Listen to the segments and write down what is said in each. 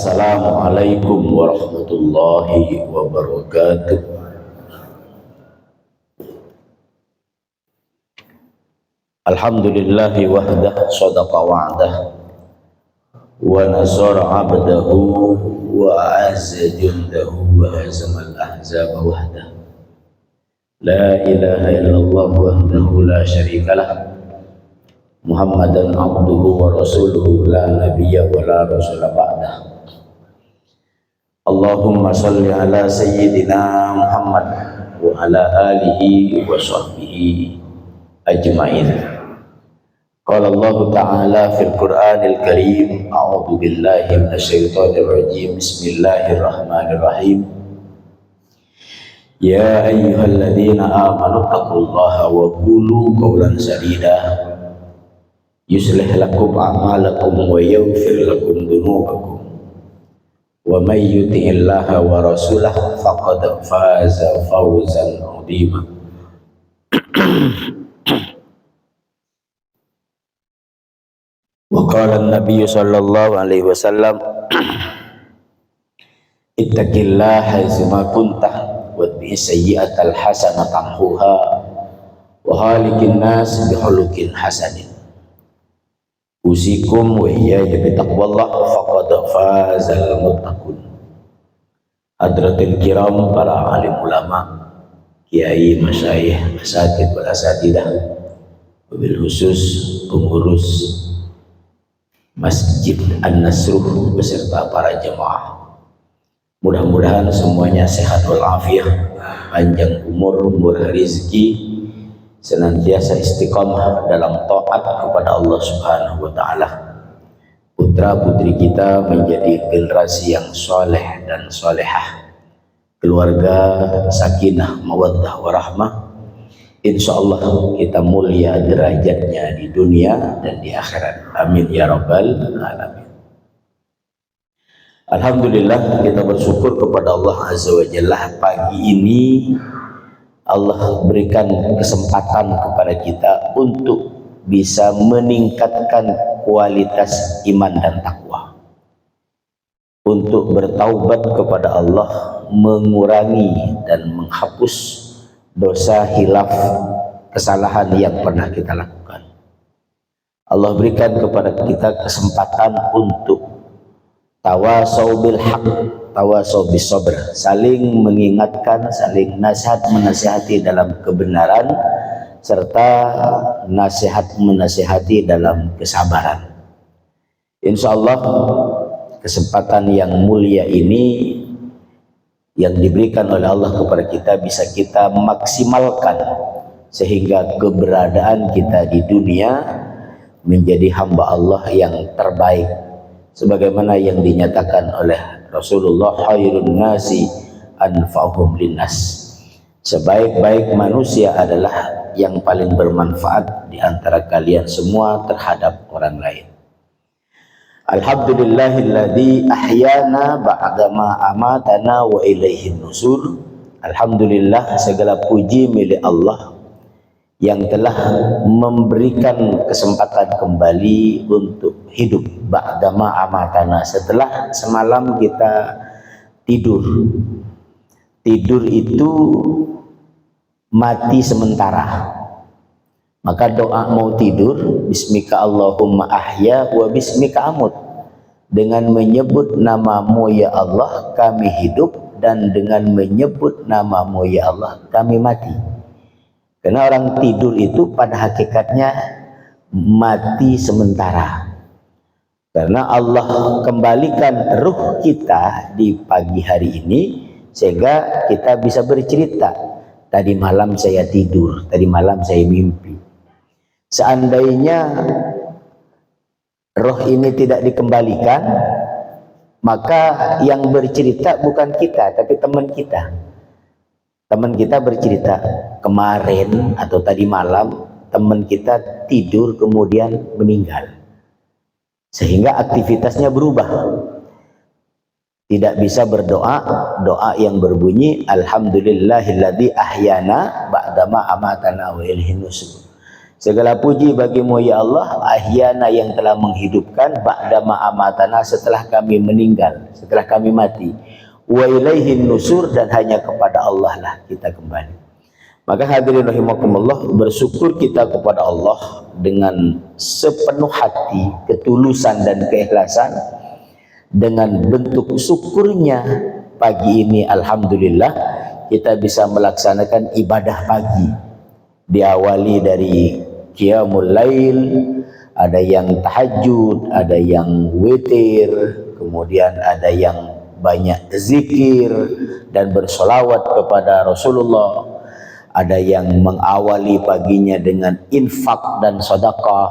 Assalamualaikum warahmatullahi wabarakatuh. Alhamdulillahi wahdah sadaqa wa'dah wa nasara 'abdahu wa azza jundahu wa hazamal ahzaba wahdah. La ilaha illallah wahdahu la syarikalah. Muhammadan abduhu wa rasuluhu la nabiyya wa la rasula ba'dah. Allahumma salli ala sayyidina Muhammad wa ala alihi wa sahbihi ajma'in. Qala Allah ta'ala fil Qur'anil Karim, a'udzu billahi minasyaitonir rajim. Bismillahirrahmanirrahim. Ya ayyuhalladzina amanu taqullaha wa qulu qawlan sadida yuslih lakum a'malakum wa yaghfir lakum dhunubakum wa may yuti'illaha wa rasulahu faqad faza fawzan 'azima. Wa qala an-nabiy sallallahu alaihi wasallam ittaqillaha haitsuma kunta wa bi'is sayyi'atal hasanata tamhuha wa khaliqin nas bihuluqin hasanin. Usikum wa iyaya bitaqwallah faqad fazal muttaqun. Hadratil kiram, para alim ulama, kiai, masyayikh, asatidz wal asatidah, wabil khusus pengurus Masjid An-Nasruh beserta para jemaah. Mudah-mudahan semuanya sehat walafiat, panjang umur, murah rezeki, senantiasa istiqamah dalam taat kepada Allah Subhanahu wa taala. Putra putri kita menjadi generasi yang soleh dan solehah, keluarga sakinah mawaddah warahmah. Insyaallah kita mulia derajatnya di dunia dan di akhirat. Amin ya rabbal alamin. Alhamdulillah, kita bersyukur kepada Allah Azza wa Jalla. Pagi ini Allah berikan kesempatan kepada kita untuk bisa meningkatkan kualitas iman dan takwa, untuk bertaubat kepada Allah, mengurangi dan menghapus dosa hilaf, kesalahan yang pernah kita lakukan. Allah berikan kepada kita kesempatan untuk tawasau bil haq, tawasau bis sabr, saling mengingatkan, saling nasihat menasihati dalam kebenaran, serta nasihat menasihati dalam kesabaran. Insyaallah kesempatan yang mulia ini yang diberikan oleh Allah kepada kita bisa kita maksimalkan sehingga keberadaan kita di dunia menjadi hamba Allah yang terbaik, sebagaimana yang dinyatakan oleh Rasulullah, khairun nasi anfa'uhum linnas. Sebaik-baik manusia adalah yang paling bermanfaat di antara kalian semua terhadap orang lain. Alhamdulillahilladzi ahyana ba'dama amatana wa ilaihin nusur. Alhamdulillah, segala puji milik Allah yang telah memberikan kesempatan kembali untuk hidup ba'dama amatana, setelah semalam kita tidur. Tidur itu mati sementara. Maka doa mau tidur, bismika Allahumma ahya wa bismika amut. Dengan menyebut namamu ya Allah kami hidup, dan dengan menyebut namamu ya Allah kami mati. Karena orang tidur itu pada hakikatnya mati sementara. Karena Allah kembalikan ruh kita di pagi hari ini sehingga kita bisa bercerita, tadi malam saya tidur, tadi malam saya mimpi. Seandainya roh ini tidak dikembalikan, maka yang bercerita bukan kita tapi teman kita. Teman kita bercerita, kemarin atau tadi malam teman kita tidur kemudian meninggal, sehingga aktivitasnya berubah. Tidak bisa berdoa doa yang berbunyi alhamdulillahilladzi ahyana ba'dama amatana wa ilaihin nusur. Segala puji bagimu ya Allah, ahyana yang telah menghidupkan ba'dama amatana setelah kami meninggal, setelah kami mati. Wa ilaihin nusur, dan hanya kepada Allah lah kita kembali. Maka hadirin rahimakumullah, bersyukur kita kepada Allah dengan sepenuh hati, ketulusan dan keikhlasan. Dengan bentuk syukurnya pagi ini alhamdulillah kita bisa melaksanakan ibadah pagi. Diawali dari qiyamul lail, ada yang tahajud, ada yang witir, kemudian ada yang banyak zikir dan bersolawat kepada Rasulullah, ada yang mengawali paginya dengan infak dan sedekah,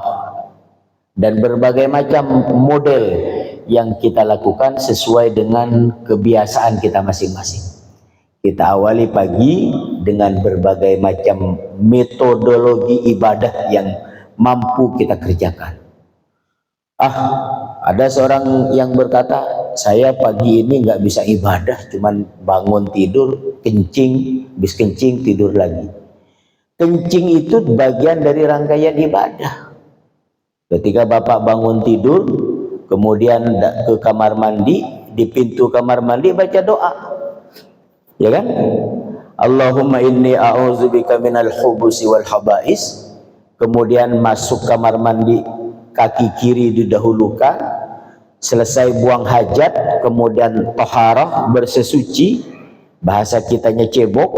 dan berbagai macam model yang kita lakukan sesuai dengan kebiasaan kita masing-masing. Kita awali pagi dengan berbagai macam metodologi ibadah yang mampu kita kerjakan. Ada seorang yang berkata, saya pagi ini nggak bisa ibadah, cuman bangun tidur, kencing, habis kencing tidur lagi. Kencing itu bagian dari rangkaian ibadah. Ketika Bapak bangun tidur, kemudian ke kamar mandi, di pintu kamar mandi baca doa. Ya kan? Allahumma inni a'udzubika minal khubusi wal khaba'is. Kemudian masuk kamar mandi, kaki kiri didahulukan. Selesai buang hajat, kemudian taharah, bersesuci. Bahasa kitanya cebok.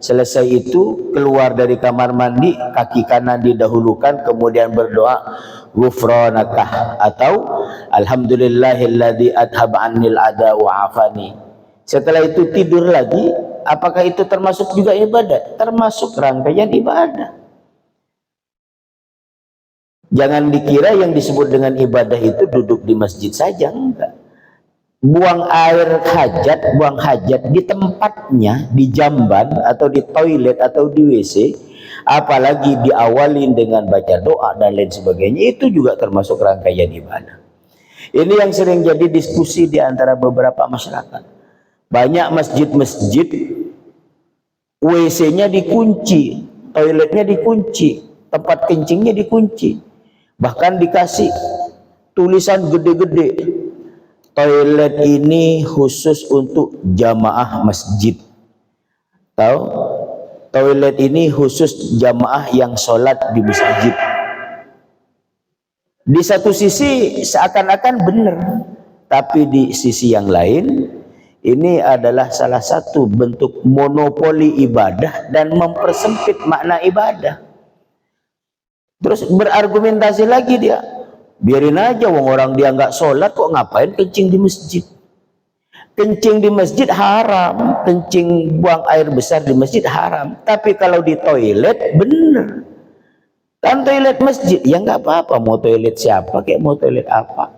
Selesai itu keluar dari kamar mandi, kaki kanan didahulukan, kemudian berdoa ghufranaka atau alhamdulillahilladzi adhaba 'annil ada wa afani. Setelah itu tidur lagi. Apakah itu termasuk juga ibadah? Termasuk rangkaian ibadah. Jangan dikira yang disebut dengan ibadah itu duduk di masjid saja, enggak. Buang air hajat, buang hajat di tempatnya, di jamban atau di toilet atau di WC, apalagi diawali dengan baca doa dan lain sebagainya, itu juga termasuk rangkaian ibadah. Ini yang sering jadi diskusi di antara beberapa masyarakat. Banyak masjid-masjid WC-nya dikunci, toiletnya dikunci, tempat kencingnya dikunci. Bahkan dikasih tulisan gede-gede, toilet ini khusus untuk jamaah masjid. Tahu? Toilet ini khusus jamaah yang sholat di masjid. Di satu sisi seakan-akan benar, tapi di sisi yang lain ini adalah salah satu bentuk monopoli ibadah dan mempersempit makna ibadah. Terus berargumentasi lagi dia, biarin aja wong orang dia nggak sholat kok ngapain kencing di masjid. Kencing di masjid haram, kencing buang air besar di masjid haram. Tapi kalau di toilet bener. Kan toilet masjid ya nggak apa-apa, mau toilet siapa kayak mau toilet apa.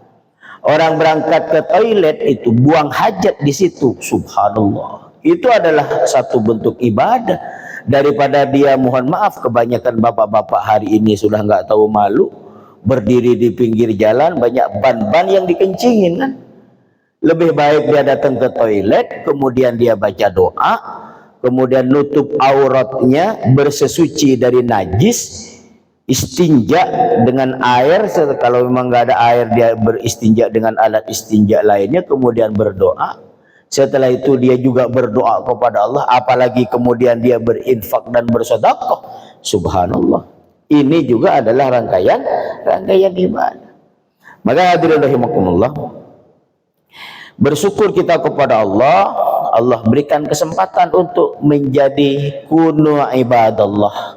Orang berangkat ke toilet itu buang hajat di situ, subhanallah. Itu adalah satu bentuk ibadah. Daripada dia, mohon maaf, kebanyakan bapak-bapak hari ini sudah nggak tahu malu, berdiri di pinggir jalan, banyak ban-ban yang dikencingin kan. Lebih baik dia datang ke toilet, kemudian dia baca doa, kemudian nutup auratnya, bersesuci dari najis, istinja dengan air. Kalau memang nggak ada air, dia beristinja dengan alat istinja lainnya, kemudian berdoa. Setelah itu dia juga berdoa kepada Allah, apalagi kemudian dia berinfak dan bersedekah. Subhanallah. Ini juga adalah rangkaian ibadah. Maka hadirin rahimakumullah, bersyukur kita kepada Allah. Allah berikan kesempatan untuk menjadi kunu ibadallah.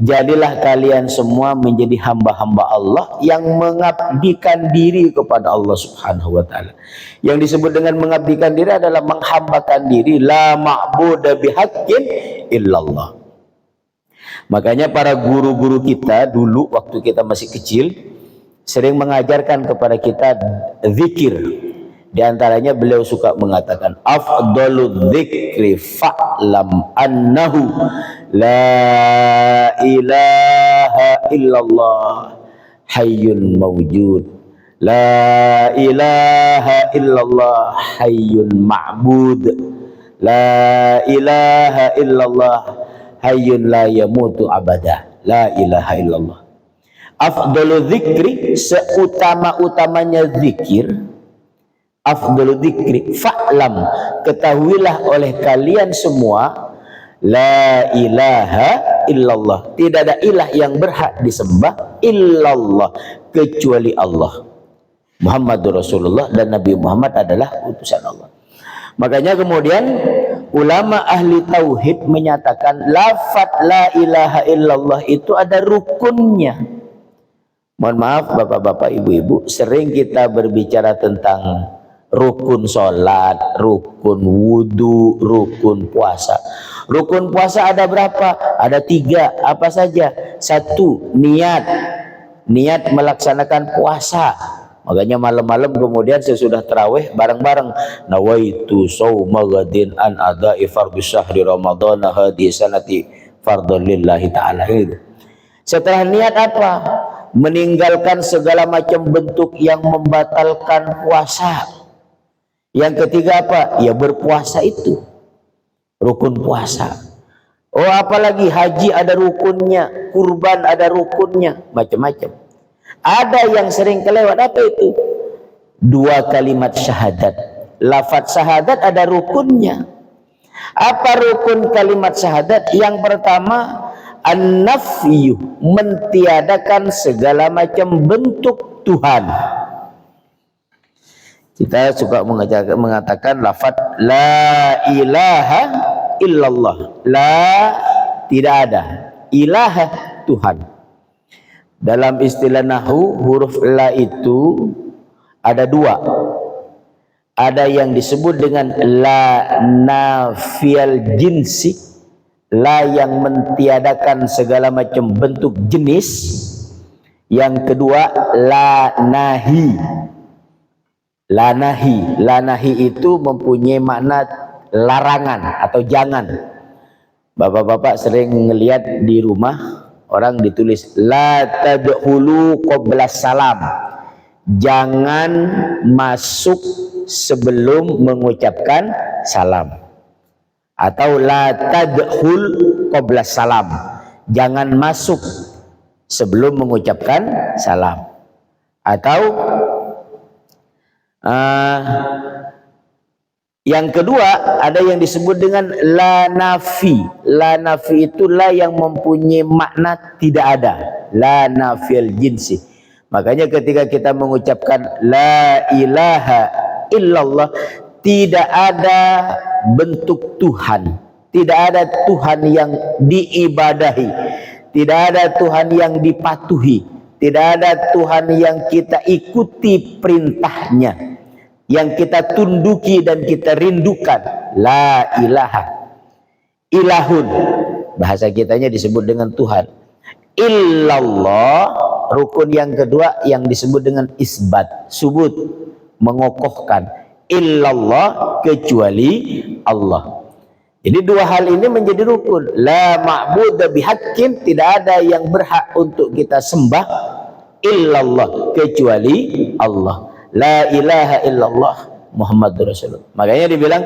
Jadilah kalian semua menjadi hamba-hamba Allah yang mengabdikan diri kepada Allah Subhanahu wa ta'ala. Yang disebut dengan mengabdikan diri adalah menghambakan diri. La ma'budu bihaqqin illallah. Makanya para guru-guru kita dulu waktu kita masih kecil sering mengajarkan kepada kita zikir. Di antaranya beliau suka mengatakan afdalul dzikri fa'lam annahu la ilaha illallah hayyun mawjud, la ilaha illallah hayyun ma'bud, la ilaha illallah hayyun la yamutu abada. La ilaha illallah. Afdalu dzikri, seutama-utamanya zikir. Afdalu dzikri, fa'lam, ketahuilah oleh kalian semua, la ilaha illallah, tidak ada ilah yang berhak disembah illallah, kecuali Allah. Muhammadur Rasulullah, dan Nabi Muhammad adalah utusan Allah. Makanya kemudian ulama ahli tauhid menyatakan lafaz la ilaha illallah itu ada rukunnya. Mohon maaf bapak-bapak, ibu-ibu, sering kita berbicara tentang rukun sholat, rukun wudu, rukun puasa. Rukun puasa ada berapa? Ada 3. Apa saja? 1, niat. Niat melaksanakan puasa. Makanya malam-malam kemudian sesudah tarawih bareng-bareng, nawaitu shauma ghadin an ada'i fardhu syahri ramadhan hadhihi sanati fardhu lillahi ta'ala. Gitu. Setelah niat apa? Meninggalkan segala macam bentuk yang membatalkan puasa. Yang ketiga apa? Ya berpuasa itu rukun puasa. Oh, apalagi haji ada rukunnya, kurban ada rukunnya, macam-macam. Ada yang sering kelewat, apa itu? 2 kalimat syahadat. Lafaz syahadat ada rukunnya. Apa rukun kalimat syahadat? Yang pertama, an-nafyu, mentiadakan segala macam bentuk Tuhan. Kita suka mengatakan lafaz la ilaha illallah. La, tidak ada. Ilaha, Tuhan. Dalam istilah nahwu, huruf la itu ada 2. Ada yang disebut dengan la nafiyal jinsi, la yang mentiadakan segala macam bentuk jenis. Yang kedua la nahi. La nahi. La nahi itu mempunyai makna larangan atau jangan. Bapak-bapak sering ngelihat di rumah orang ditulis la tadkhulu qabla salam, jangan masuk sebelum mengucapkan salam. Atau la tadkhul qabla salam, jangan masuk sebelum mengucapkan salam. Atau yang kedua ada yang disebut dengan la nafi. La nafi itu la yang mempunyai makna tidak ada, la nafil jinsi. Makanya ketika kita mengucapkan la ilaha illallah, tidak ada bentuk Tuhan, tidak ada Tuhan yang diibadahi, tidak ada Tuhan yang dipatuhi, tidak ada Tuhan yang kita ikuti perintahnya, yang kita tunduki dan kita rindukan. La ilaha. Ilahun, bahasa kitanya disebut dengan Tuhan. Illallah, rukun yang kedua yang disebut dengan isbat, subut, mengokohkan. Illallah, kecuali Allah. Jadi 2 hal ini menjadi rukun. La ma'budu bihaqqin, tidak ada yang berhak untuk kita sembah illallah, kecuali Allah. La ilaha illallah Muhammadur Rasulullah. Makanya dibilang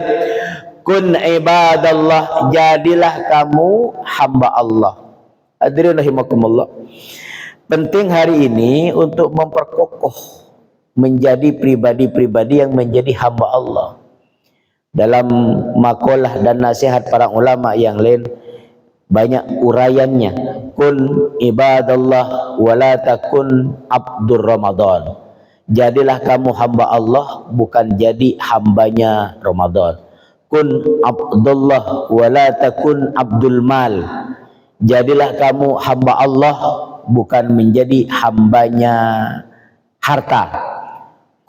kun ibadallah, jadilah kamu hamba Allah. Hadirin rahimakumullah. Penting hari ini untuk memperkokoh menjadi pribadi-pribadi yang menjadi hamba Allah. Dalam makalah dan nasihat para ulama yang lain banyak uraiannya. Kun ibadallah wala takun abdur Ramadan. Jadilah kamu hamba Allah, bukan jadi hambanya Ramadan. Kun abdullah wala takun abdul mal. Jadilah kamu hamba Allah, bukan menjadi hambanya harta.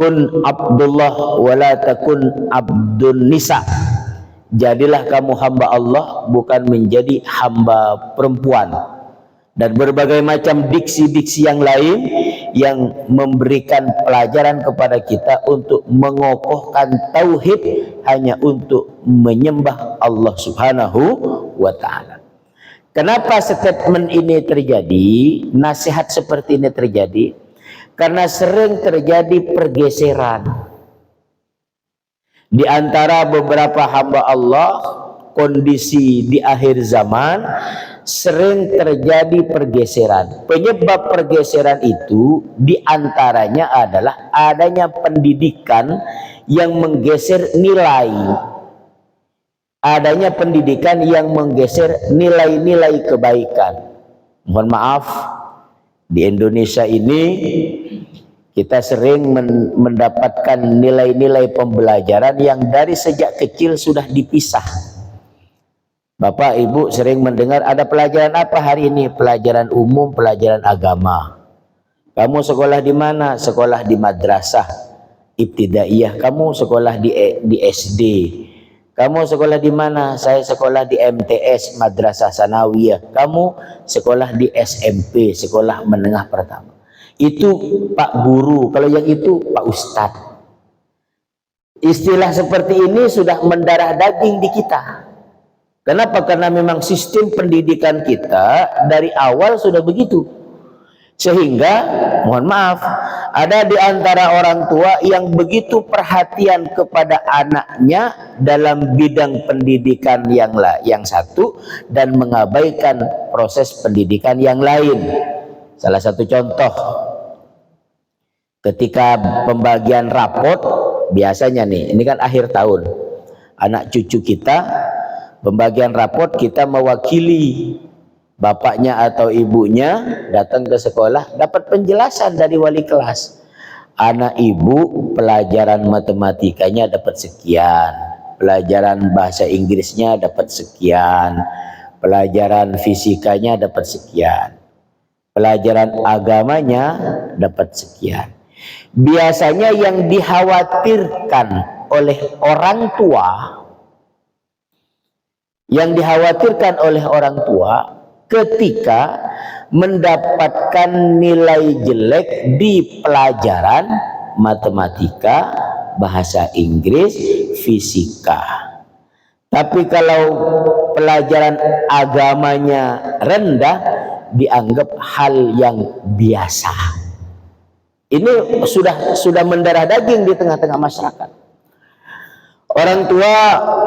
Kun abdullah wala takun abdun nisa. Jadilah kamu hamba Allah, bukan menjadi hamba perempuan. Dan berbagai macam diksi-diksi yang lain yang memberikan pelajaran kepada kita untuk mengokohkan tauhid hanya untuk menyembah Allah Subhanahu wa ta'ala. Kenapa statement ini terjadi, nasihat seperti ini terjadi? Karena sering terjadi pergeseran di antara beberapa hamba Allah. Kondisi di akhir zaman sering terjadi pergeseran. Penyebab pergeseran itu diantaranya adalah adanya pendidikan yang menggeser nilai. Adanya pendidikan yang menggeser nilai-nilai kebaikan. Mohon maaf, di Indonesia ini kita sering mendapatkan nilai-nilai pembelajaran yang dari sejak kecil sudah dipisah. Bapak Ibu sering mendengar ada pelajaran apa hari ini? Pelajaran umum, pelajaran agama. Kamu sekolah di mana? Sekolah di madrasah ibtidaiyah. Kamu sekolah di SD. Kamu sekolah di mana? Saya sekolah di MTS, Madrasah Sanawiyah. Kamu sekolah di SMP, sekolah menengah pertama. Itu Pak Guru, kalau yang itu Pak Ustadz. Istilah seperti ini sudah mendarah daging di kita. Kenapa? Karena memang sistem pendidikan kita dari awal sudah begitu. Sehingga, mohon maaf, ada di antara orang tua yang begitu perhatian kepada anaknya dalam bidang pendidikan yang satu dan mengabaikan proses pendidikan yang lain. Salah satu contoh, ketika pembagian rapot, biasanya nih, ini kan akhir tahun, anak cucu kita, pembagian rapot kita mewakili bapaknya atau ibunya datang ke sekolah, dapat penjelasan dari wali kelas. Anak ibu pelajaran matematikanya dapat sekian, pelajaran bahasa Inggrisnya dapat sekian, pelajaran fisikanya dapat sekian, pelajaran agamanya dapat sekian. Biasanya yang dikhawatirkan oleh orang tua, ketika mendapatkan nilai jelek di pelajaran matematika, bahasa Inggris, fisika. Tapi kalau pelajaran agamanya rendah, dianggap hal yang biasa. Ini sudah mendarah daging di tengah-tengah masyarakat. Orang tua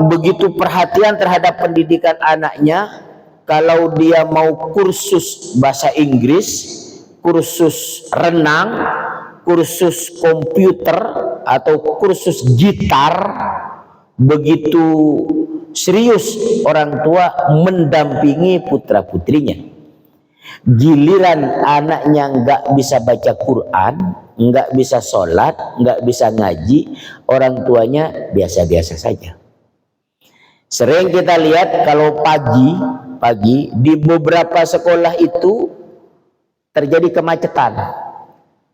begitu perhatian terhadap pendidikan anaknya. Kalau dia mau kursus bahasa Inggris, kursus renang, kursus komputer, atau kursus gitar, begitu serius orang tua mendampingi putra putrinya. Giliran anaknya nggak bisa baca Quran, nggak bisa sholat, nggak bisa ngaji, orang tuanya biasa-biasa saja. Sering kita lihat kalau pagi di beberapa sekolah itu terjadi kemacetan.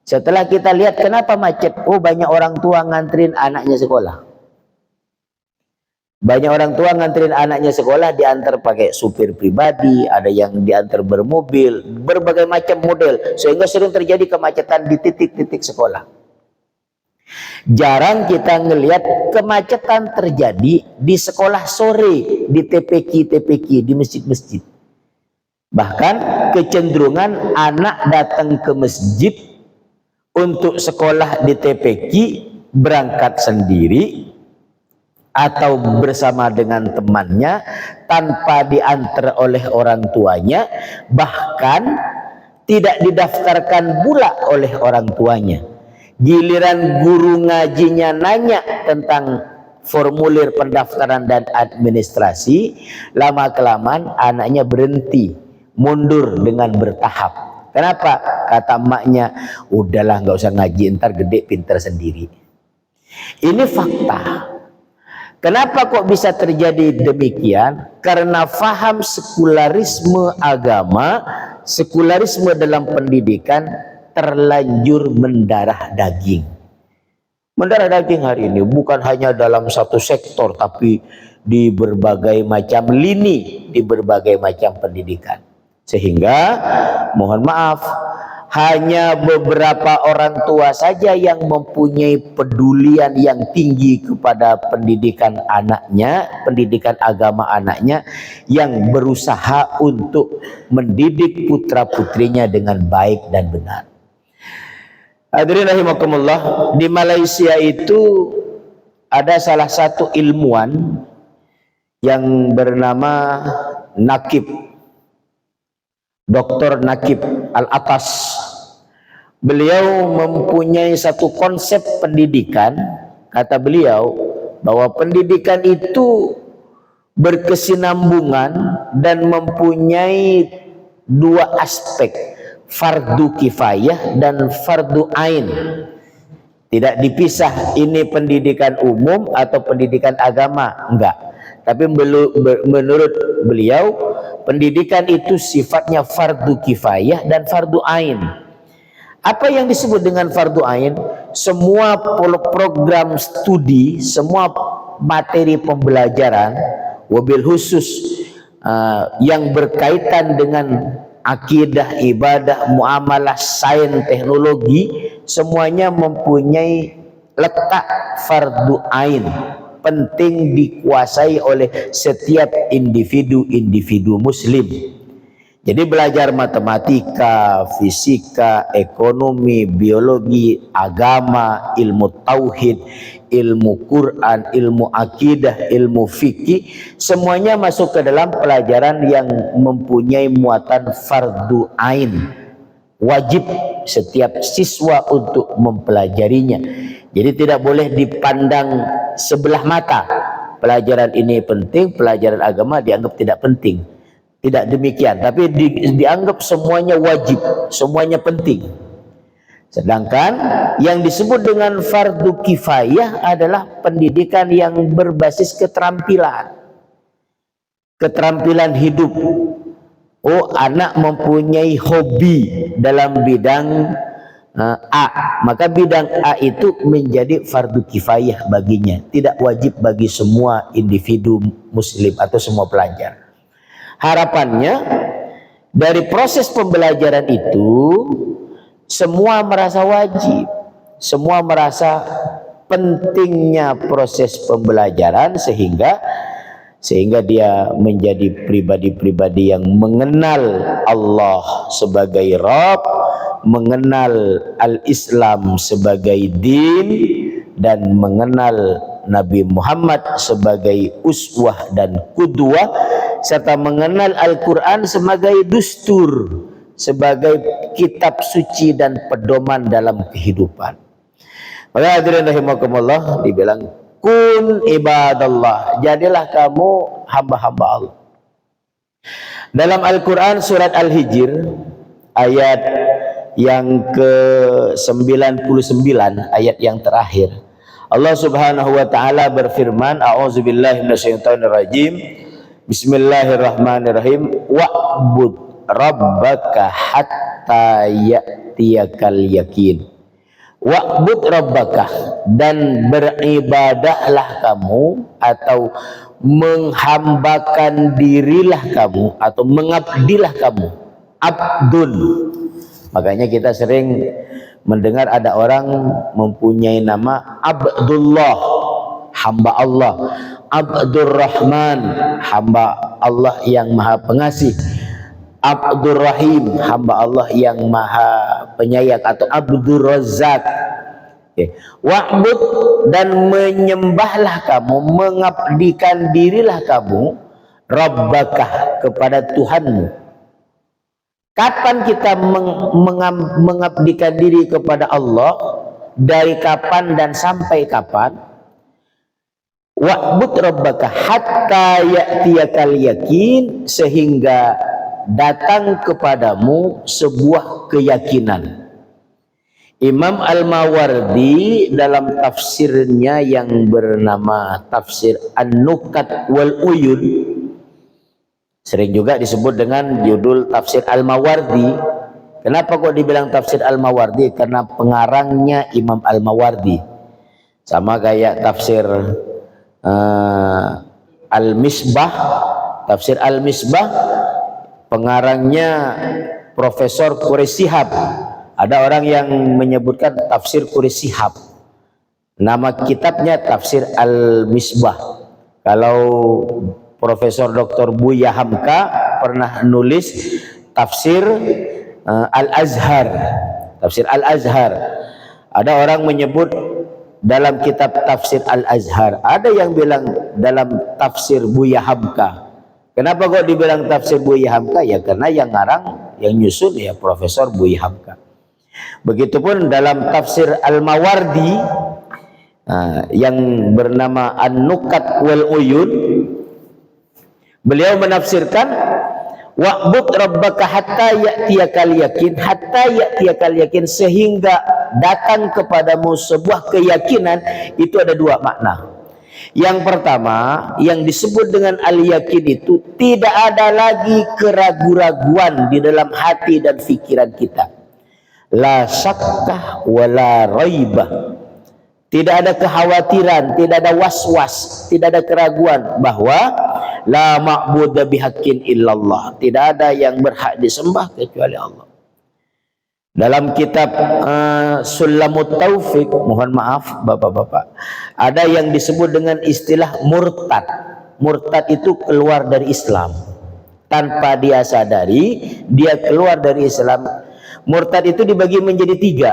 Setelah kita lihat kenapa macet, oh banyak orang tua nganterin anaknya sekolah. Banyak orang tua nganterin anaknya sekolah, diantar pakai supir pribadi, ada yang diantar bermobil, berbagai macam model, sehingga sering terjadi kemacetan di titik-titik sekolah. Jarang kita ngelihat kemacetan terjadi di sekolah sore, di TPQ, di masjid-masjid. Bahkan kecenderungan anak datang ke masjid untuk sekolah di TPQ, berangkat sendiri atau bersama dengan temannya tanpa diantar oleh orang tuanya, bahkan tidak didaftarkan pula oleh orang tuanya. Giliran guru ngajinya nanya tentang formulir pendaftaran dan administrasi, lama-kelamaan anaknya berhenti, mundur dengan bertahap. Kenapa? Kata emaknya, udahlah nggak usah ngaji, ntar gede pintar sendiri. Ini fakta. Kenapa kok bisa terjadi demikian? Karena faham sekularisme agama, sekularisme dalam pendidikan terlanjur mendarah daging. Mendarah daging hari ini bukan hanya dalam satu sektor, tapi di berbagai macam lini, di berbagai macam pendidikan. Sehingga mohon maaf, hanya beberapa orang tua saja yang mempunyai pedulian yang tinggi kepada pendidikan anaknya, pendidikan agama anaknya, yang berusaha untuk mendidik putra putrinya dengan baik dan benar. Hadirin rahimakumullah, di Malaysia itu ada salah satu ilmuwan yang bernama Nakib. Dr. Nakib Al-Atas. Beliau mempunyai satu konsep pendidikan. Kata beliau bahwa pendidikan itu berkesinambungan dan mempunyai dua aspek, fardu kifayah dan fardu ain. Tidak dipisah ini pendidikan umum atau pendidikan agama, enggak. Tapi menurut beliau pendidikan itu sifatnya fardu kifayah dan fardu ain. Apa yang disebut dengan fardu ain? Semua program studi, semua materi pembelajaran, wabil khusus yang berkaitan dengan akidah, ibadah, muamalah, sains, teknologi, semuanya mempunyai letak fardu ain, penting dikuasai oleh setiap individu muslim. Jadi belajar matematika, fisika, ekonomi, biologi, agama, ilmu tauhid, ilmu Quran, ilmu akidah, ilmu fikih, semuanya masuk ke dalam pelajaran yang mempunyai muatan fardu ain. Wajib setiap siswa untuk mempelajarinya. Jadi tidak boleh dipandang sebelah mata. Pelajaran ini penting, pelajaran agama dianggap tidak penting. Tidak demikian, tapi dianggap semuanya wajib, semuanya penting. Sedangkan yang disebut dengan fardu kifayah adalah pendidikan yang berbasis keterampilan. Keterampilan hidup. Oh, anak mempunyai hobi dalam bidang A, maka bidang A itu menjadi fardu kifayah baginya, tidak wajib bagi semua individu muslim atau semua pelajar. Harapannya dari proses pembelajaran itu semua merasa wajib, semua merasa pentingnya proses pembelajaran sehingga dia menjadi pribadi-pribadi yang mengenal Allah sebagai Rabb, mengenal al-Islam sebagai din, dan mengenal Nabi Muhammad sebagai uswah dan qudwah, serta mengenal Al-Quran sebagai dustur, sebagai kitab suci dan pedoman dalam kehidupan. Maka hadirin rahimakumullah, dibilang kun ibadallah, jadilah kamu hamba-hamba Allah. Dalam Al-Quran surat Al-Hijr ayat yang ke-99, ayat yang terakhir, Allah Subhanahu wa taala berfirman, a'udzubillahi minasyaitonirrajim. Bismillahirrahmanirrahim. Wa'bud rabbaka hatta ya'tiyakal yakin. Wa'bud rabbaka, dan beribadahlah kamu atau menghambakan dirilah kamu atau mengabdilah kamu. Abdun. Makanya kita sering mendengar ada orang mempunyai nama Abdullah, hamba Allah. Abdurrahman, hamba Allah yang maha pengasih. Abdurrahim, hamba Allah yang maha penyayang, atau Abdurrazzaq. Wa'bud, dan menyembahlah kamu, mengabdikan dirilah kamu, Rabbaka, kepada Tuhanmu. Kapan kita mengabdikan diri kepada Allah? Dari kapan dan sampai kapan? Wa'bud rabbaka hatta ya'tiyakal yakin, sehingga datang kepadamu sebuah keyakinan. Imam Al-Mawardi dalam tafsirnya yang bernama Tafsir An-Nukat wal Uyun, sering juga disebut dengan judul Tafsir Al-Mawardi. Kenapa kok dibilang Tafsir Al-Mawardi? Karena pengarangnya Imam Al-Mawardi. Sama kayak Tafsir Al-Misbah. Tafsir Al-Misbah pengarangnya Profesor Quraish Shihab. Ada orang yang menyebutkan Tafsir Quraish Shihab. Nama kitabnya Tafsir Al-Misbah. Kalau Profesor Dr. Buya Hamka pernah nulis Tafsir Al-Azhar. Tafsir Al-Azhar. Ada orang menyebut dalam kitab Tafsir Al-Azhar. Ada yang bilang dalam Tafsir Buya Hamka. Kenapa kok dibilang Tafsir Buya Hamka? Ya karena yang ngarang yang nyusun ya Profesor Buya Hamka. Begitupun dalam tafsir Al-Mawardi yang bernama An-Nukat wal Uyun, beliau menafsirkan wa'bud rabbaka hatta ya'tiyakal yakin, hatta ya'tiyakal yakin, sehingga datang kepadamu sebuah keyakinan. Itu ada dua makna. Yang pertama, yang disebut dengan al-yakin itu tidak ada lagi keraguan-raguan di dalam hati dan pikiran kita. La syakkah wala raibah. Tidak ada kekhawatiran, tidak ada was-was, tidak ada keraguan bahwa la ma'budu bihaqqin illallah, tidak ada yang berhak disembah kecuali Allah. Dalam kitab Sulamut Taufik, mohon maaf Bapak-bapak, ada yang disebut dengan istilah murtad. Murtad itu keluar dari Islam tanpa dia sadari, dia keluar dari Islam. Murtad itu dibagi menjadi tiga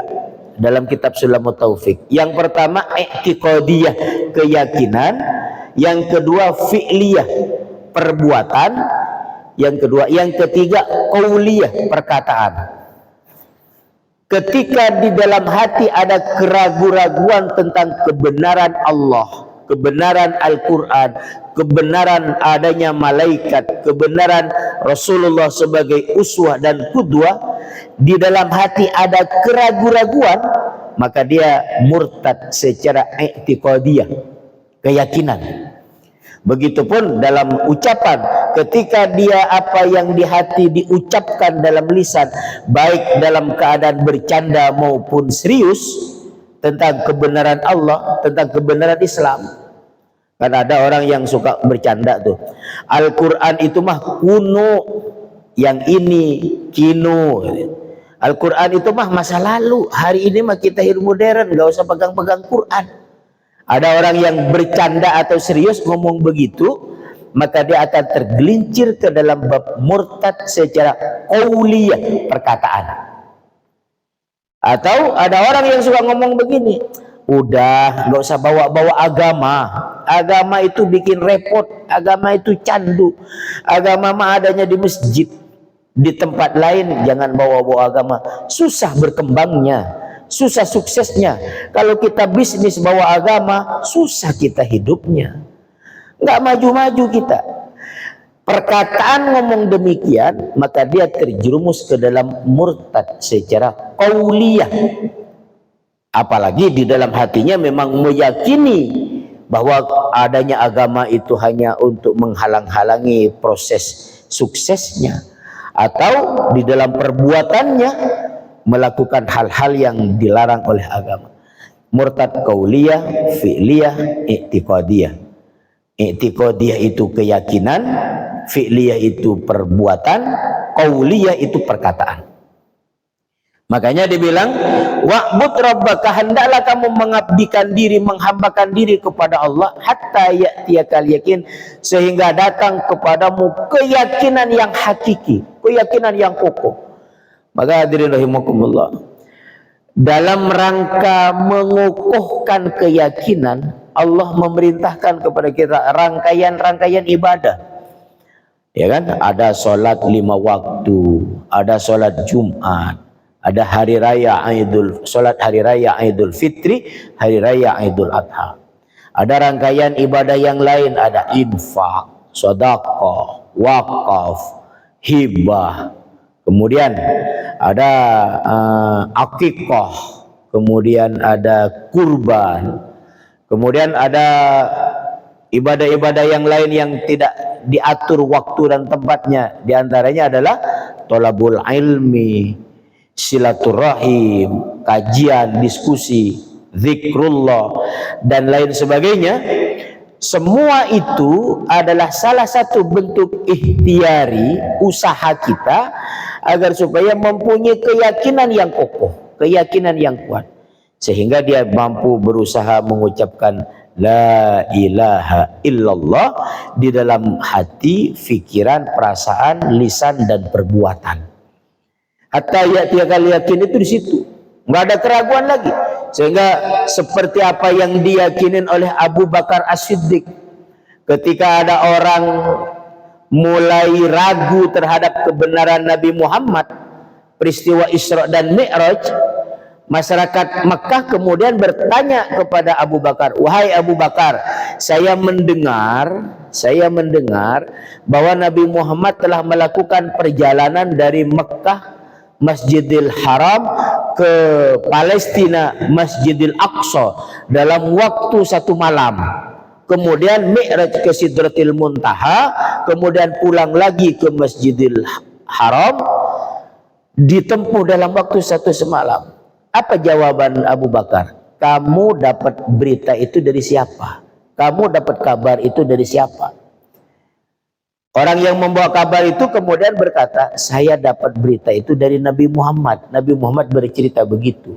dalam kitab Sulamut Taufik. Yang pertama i'tiqadiyah, keyakinan. Yang kedua fi'liyah, perbuatan. Yang ketiga qauliyah, perkataan. Ketika di dalam hati ada keraguan-raguan tentang kebenaran Allah, kebenaran Al-Quran, kebenaran adanya malaikat, kebenaran Rasulullah sebagai uswah dan qudwah, di dalam hati ada keraguan-raguan, maka dia murtad secara i'tiqadiyah, keyakinan. Begitupun dalam ucapan, ketika dia apa yang di hati diucapkan dalam lisan, baik dalam keadaan bercanda maupun serius tentang kebenaran Allah, tentang kebenaran Islam. Kan ada orang yang suka bercanda tuh, Al-Quran itu mah kuno, yang ini kino. Al-Quran itu mah masa lalu, hari ini mah kita hidup modern, gak usah pegang-pegang Quran. Ada orang yang bercanda atau serius ngomong begitu, maka dia akan tergelincir ke dalam bab murtad secara qauliyah, perkataan. Atau ada orang yang suka ngomong begini, udah gak usah bawa-bawa agama, agama itu bikin repot, agama itu candu, agama mah adanya di masjid, di tempat lain jangan bawa-bawa agama, susah berkembangnya, susah suksesnya. Kalau kita bisnis bawa agama, susah kita hidupnya, nggak maju-maju kita. Perkataan ngomong demikian, maka dia terjerumus ke dalam murtad secara qauliyah. Apalagi di dalam hatinya memang meyakini bahwa adanya agama itu hanya untuk menghalang-halangi proses suksesnya, atau di dalam perbuatannya melakukan hal-hal yang dilarang oleh agama. Murtad qauliyah, fi'liyah, i'tiqadiyah. I'tiqadiyah itu keyakinan, fi'liyah itu perbuatan, qauliyah itu perkataan. Makanya dibilang wa'bud rabbaka, hendaklah kamu mengabdikan diri, menghambakan diri kepada Allah, hatta ya'tiyakal yakin, sehingga datang kepadamu keyakinan yang hakiki, keyakinan yang kokoh. Maka hadirin rahimakumullah, dalam rangka mengukuhkan keyakinan, Allah memerintahkan kepada kita rangkaian-rangkaian ibadah. Ya kan? Ada sholat 5 waktu, ada sholat Jumat, ada hari raya sholat hari raya Idul Fitri, hari raya Idul Adha. Ada rangkaian ibadah yang lain, ada infak, sedekah, wakaf, hibah. Kemudian ada akikah, kemudian ada kurban, kemudian ada ibadah-ibadah yang lain yang tidak diatur waktu dan tempatnya. Di antaranya adalah thalabul ilmi, silaturahim, kajian, diskusi, zikrullah, dan lain sebagainya. Semua itu adalah salah satu bentuk ikhtiari, usaha kita agar supaya mempunyai keyakinan yang kokoh, keyakinan yang kuat, sehingga dia mampu berusaha mengucapkan la ilaha illallah di dalam hati, pikiran, perasaan, lisan, dan perbuatan. Hatta ya'tiyakal yakin itu di situ, nggak ada keraguan lagi. Sehingga seperti apa yang diyakinin oleh Abu Bakar As-Siddiq, ketika ada orang mulai ragu terhadap kebenaran Nabi Muhammad, peristiwa Isra dan Mi'raj, masyarakat Mekah kemudian bertanya kepada Abu Bakar, wahai Abu Bakar, saya mendengar bahwa Nabi Muhammad telah melakukan perjalanan dari Mekah Masjidil Haram ke Palestina Masjidil Aqsa dalam waktu 1 malam, kemudian Mi'raj ke Sidratil Muntaha, kemudian pulang lagi ke Masjidil Haram, ditempuh dalam waktu 1 semalam. Apa jawaban Abu Bakar? Kamu dapat berita itu dari siapa? Kamu dapat kabar itu dari siapa? Orang yang membawa kabar itu kemudian berkata, saya dapat berita itu dari Nabi Muhammad. Nabi Muhammad bercerita begitu.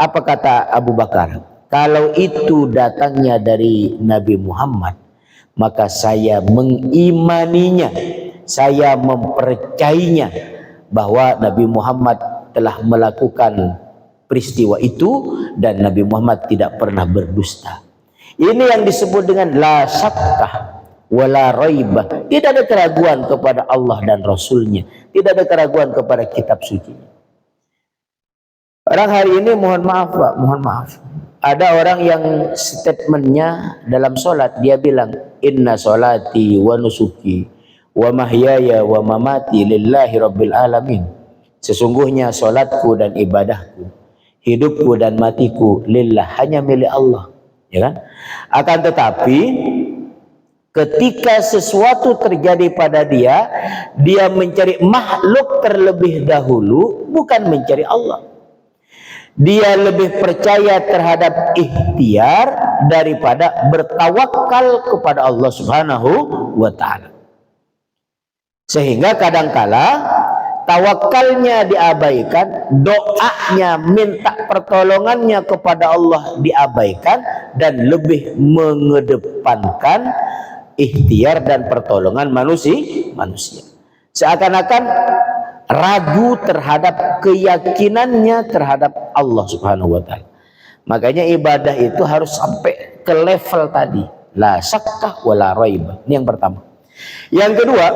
Apa kata Abu Bakar? Kalau itu datangnya dari Nabi Muhammad, maka saya mengimaninya, saya mempercayainya bahwa Nabi Muhammad telah melakukan peristiwa itu dan Nabi Muhammad tidak pernah berdusta. Ini yang disebut dengan la syakkah wala raibah. Tidak ada keraguan kepada Allah dan Rasulnya, tidak ada keraguan kepada kitab suci. Orang hari ini mohon maaf Pak, mohon maaf, ada orang yang statementnya dalam sholat dia bilang inna sholati wa nusuki wa mahyaya wa mamati lillahi rabbil alamin. Sesungguhnya sholatku dan ibadahku, hidupku dan matiku lillah, hanya milik Allah, ya kan? Akan tetapi ketika sesuatu terjadi pada dia, dia mencari makhluk terlebih dahulu, bukan mencari Allah. Dia lebih percaya terhadap ikhtiar daripada bertawakal kepada Allah Subhanahu wa ta'ala. Sehingga kadangkala tawakalnya diabaikan, doanya, minta pertolongannya kepada Allah diabaikan, dan lebih mengedepankan ikhtiar dan pertolongan manusia. Seakan-akan ragu terhadap keyakinannya terhadap Allah Subhanahu wa ta'ala. Makanya ibadah itu harus sampai ke level tadi, la syakkah wala raibah. Ini yang pertama. Yang kedua,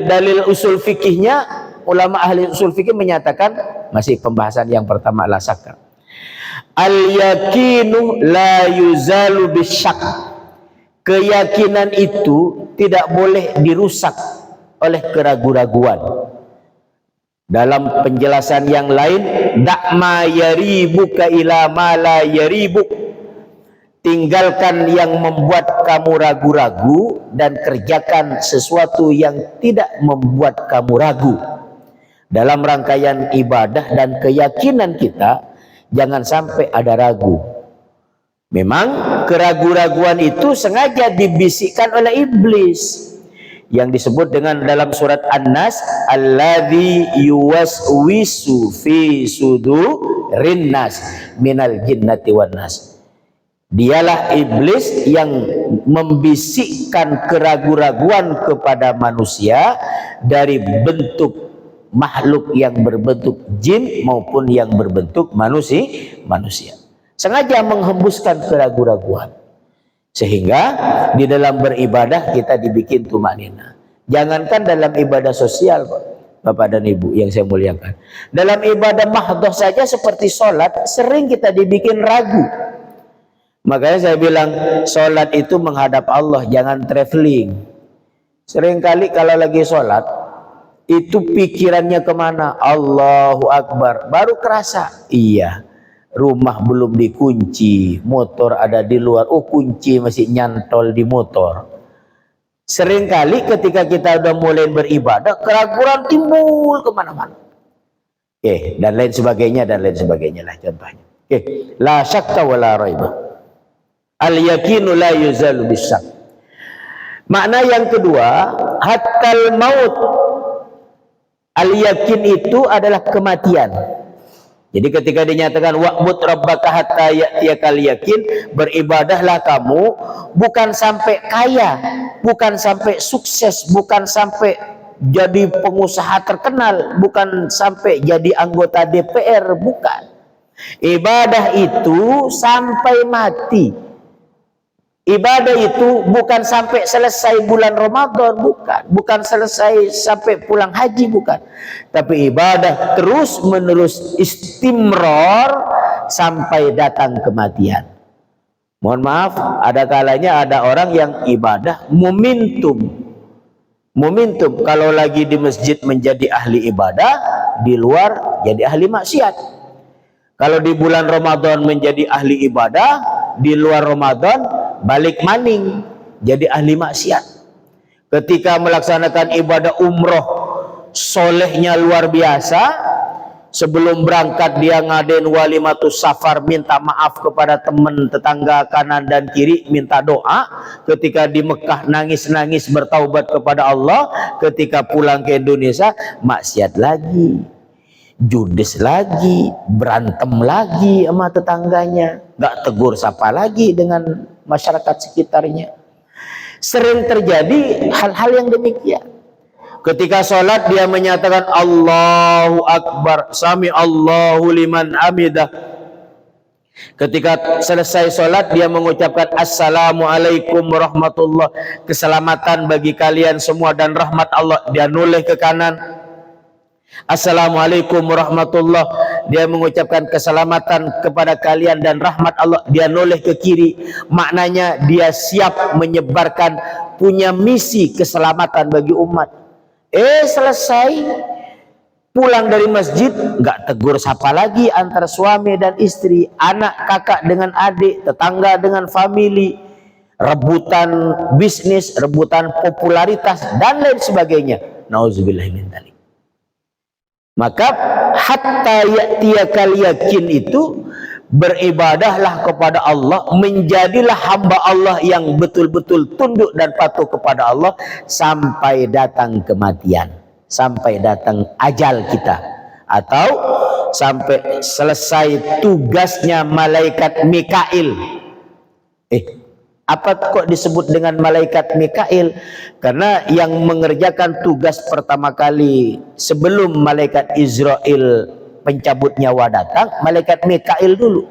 dalil usul fikihnya, ulama ahli usul fikih menyatakan, masih pembahasan yang pertama la syakkah, al yakinu la yuzalu bisyak. Keyakinan itu tidak boleh dirusak oleh keraguan-raguan. Dalam penjelasan yang lain, da'ma yaribuka ila ma la yaribuk. Tinggalkan yang membuat kamu ragu-ragu dan kerjakan sesuatu yang tidak membuat kamu ragu. Dalam rangkaian ibadah dan keyakinan kita, jangan sampai ada ragu. Memang keraguan-raguan itu sengaja dibisikkan oleh iblis, yang disebut dengan dalam surat An-Nas, alladzi yuwaswisu fi sudurin nas minal jinnati wan nas. Dialah iblis yang membisikkan keraguan-raguan kepada manusia dari bentuk makhluk yang berbentuk jin maupun yang berbentuk manusia. Sengaja menghembuskan keraguan-raguan. Sehingga di dalam beribadah kita dibikin tumanina. Jangankan dalam ibadah sosial Pak, Bapak dan Ibu yang saya muliakan, dalam ibadah mahdhah saja seperti sholat sering kita dibikin ragu. Makanya saya bilang sholat itu menghadap Allah, jangan traveling. Seringkali kalau lagi sholat itu pikirannya kemana? Allahu Akbar, baru kerasa iya, rumah belum dikunci, motor ada di luar, oh kunci masih nyantol di motor. Seringkali ketika kita udah mulai beribadah, keraguan timbul kemana-mana. Oke, dan lain sebagainya lah contohnya. Oke, la syakka wa la raibah. Al yakinu la yuzalu bisyak. Makna yang kedua, hatal maut. Al yakin itu adalah kematian. Jadi ketika dinyatakan wa'bud rabbaka hatta ya'tiyakal yakin, beribadahlah kamu bukan sampai kaya, bukan sampai sukses, bukan sampai jadi pengusaha terkenal, bukan sampai jadi anggota DPR, bukan. Ibadah itu sampai mati. Ibadah itu bukan sampai selesai bulan Ramadan, bukan selesai sampai pulang haji, bukan. Tapi ibadah terus menerus istimror sampai datang kematian. Mohon maaf, ada kalanya ada orang yang ibadah momentum. Kalau lagi di masjid menjadi ahli ibadah, di luar jadi ahli maksiat. Kalau di bulan Ramadan menjadi ahli ibadah, di luar Ramadan balik maning jadi ahli maksiat. Ketika melaksanakan ibadah umroh, solehnya luar biasa. Sebelum berangkat dia ngadain walimatus safar, minta maaf kepada teman tetangga kanan dan kiri, minta doa. Ketika di Mekah nangis-nangis bertaubat kepada Allah. Ketika pulang ke Indonesia maksiat lagi, judes lagi, berantem lagi sama tetangganya, gak tegur sapa lagi dengan masyarakat sekitarnya. Sering terjadi hal-hal yang demikian. Ketika sholat dia menyatakan Allahu Akbar, Sami Allahu liman hamidah. Ketika selesai sholat dia mengucapkan Assalamualaikum warahmatullah, keselamatan bagi kalian semua dan rahmat Allah. Dia noleh ke kanan, Assalamualaikum warahmatullah, dia mengucapkan keselamatan kepada kalian dan rahmat Allah. Dia noleh ke kiri, maknanya dia siap menyebarkan, punya misi keselamatan bagi umat. Selesai pulang dari masjid, nggak tegur sapa lagi antara suami dan istri, anak kakak dengan adik, tetangga dengan famili, rebutan bisnis, rebutan popularitas dan lain sebagainya. Nauzubillahi min dzalik. Maka hatta ya'tiyakal yakin itu, beribadahlah kepada Allah, menjadilah hamba Allah yang betul-betul tunduk dan patuh kepada Allah sampai datang kematian, sampai datang ajal kita, atau sampai selesai tugasnya malaikat Mikail. Apa kok disebut dengan malaikat Mikail? Karena yang mengerjakan tugas pertama kali sebelum malaikat Israel pencabut nyawa datang, malaikat Mikail dulu.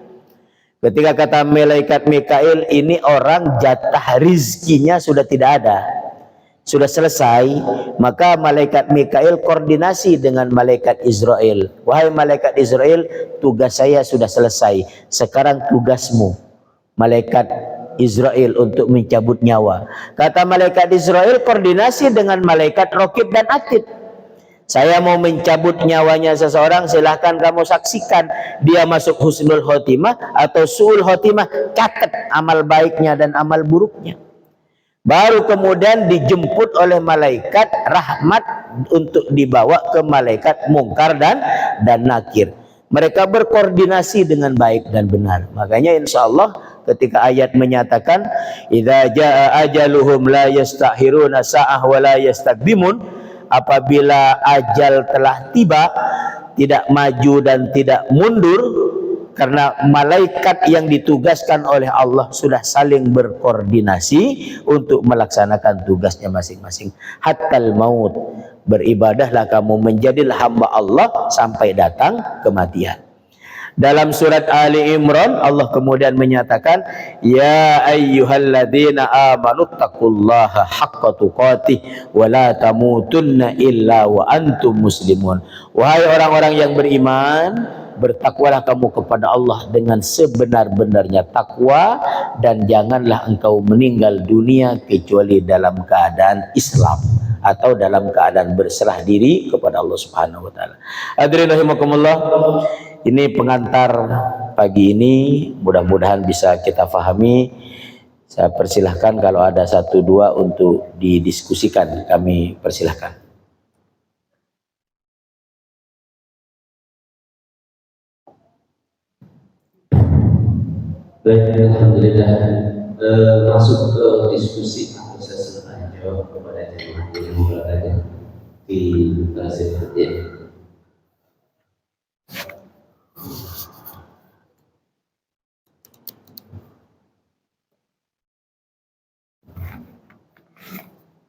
Ketika kata malaikat Mikail, ini orang jatah rizkinya sudah tidak ada, sudah selesai, maka malaikat Mikail koordinasi dengan malaikat Israel. Wahai malaikat Israel, tugas saya sudah selesai, sekarang tugasmu malaikat Israel untuk mencabut nyawa. Kata malaikat Israel koordinasi dengan malaikat Raqib dan Atid. Saya mau mencabut nyawanya seseorang, silahkan kamu saksikan dia masuk husnul khotimah atau su'ul khotimah, catat amal baiknya dan amal buruknya. Baru kemudian dijemput oleh malaikat rahmat untuk dibawa ke malaikat mungkar dan nakir. Mereka berkoordinasi dengan baik dan benar. Makanya insya Allah ketika ayat menyatakan idza jaa ajaluhum la yastakhiruna sa'ah wa la yastaqdimun, apabila ajal telah tiba, tidak maju dan tidak mundur, karena malaikat yang ditugaskan oleh Allah sudah saling berkoordinasi untuk melaksanakan tugasnya masing-masing. Hattal maut, beribadahlah kamu, menjadilah hamba Allah sampai datang kematian. Dalam surat Ali Imran Allah kemudian menyatakan, ya ayyuhalladzina amanu taqullaha haqqa tuqatih wa la tamutunna illa wa antum muslimun. Wahai orang-orang yang beriman, bertakwalah kamu kepada Allah dengan sebenar-benarnya takwa, dan janganlah engkau meninggal dunia kecuali dalam keadaan Islam atau dalam keadaan berserah diri kepada Allah Subhanahu wa taala. Hadirin rahimakumullah, ini pengantar pagi ini, mudah-mudahan bisa kita fahami. Saya persilahkan kalau ada satu dua untuk didiskusikan, kami persilahkan. Baik, alhamdulillah. Masuk ke diskusi, saya serahkan jawab kepada jemaah yang berada di seperti ini.